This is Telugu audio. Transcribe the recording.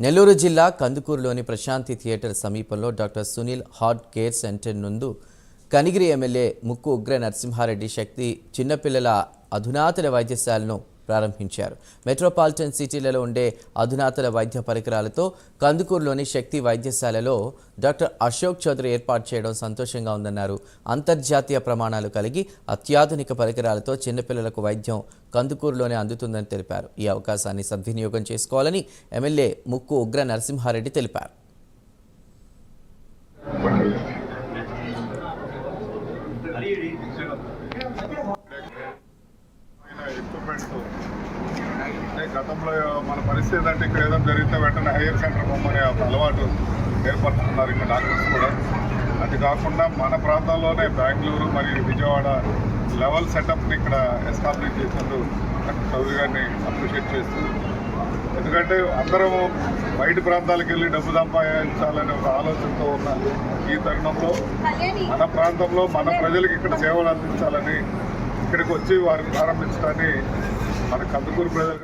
నెల్లూరు జిల్లా కందుకూరులోని ప్రశాంతి థియేటర్ సమీపంలో doctor Sunil heart care centre నందు కనిగిరి ఎమ్మెల్యే ముక్కు ఉగ్ర నరసింహారెడ్డి శక్తి చిన్నపిల్లల అధునాతన వైద్యశాలను ప్రారంభించారు. మెట్రోపాలిటన్ సిటీలలో ఉండే అధునాతన వైద్య పరికరాలతో కందుకూరులోని శక్తి వైద్యశాలలో డాక్టర్ అశోక్ చౌదరి ఏర్పాటు చేయడం సంతోషంగా ఉందన్నారు. అంతర్జాతీయ ప్రమాణాలు కలిగి అత్యాధునిక పరికరాలతో చిన్నపిల్లలకు వైద్యం కందుకూరులోనే అందుతుందని తెలిపారు. ఈ అవకాశాన్ని సద్వినియోగం చేసుకోవాలని ఎమ్మెల్యే ముక్కు ఉగ్ర నరసింహారెడ్డి తెలిపారు. గతంలో మన పరిస్థితి అంటే ఇక్కడ ఏదో జరిగితే వెంటనే హైయర్ సెంటర్ బొమ్మని అలవాటు ఏర్పడుతున్నారు ఇక్కడ డాక్టర్స్ కూడా. అది కాకుండా మన ప్రాంతంలోనే బెంగళూరు మరియు విజయవాడ లెవెల్ సెటప్ని ఇక్కడ ఎస్టాబ్లిష్ చేసినందుకు డాక్టర్ చౌదరి గారిని అప్రిషియేట్ చేస్తూ, ఎందుకంటే అందరం బయట ప్రాంతాలకు వెళ్ళి డబ్బు సంపాదించాలనే ఒక ఆలోచనతో ఉన్న ఈ తరుణంలో మన ప్రాంతంలో మన ప్రజలకు ఇక్కడ సేవలు అందించాలని ఇక్కడికి వచ్చి వారిని ప్రారంభించడాన్ని మన కందుకూరు ప్రజలు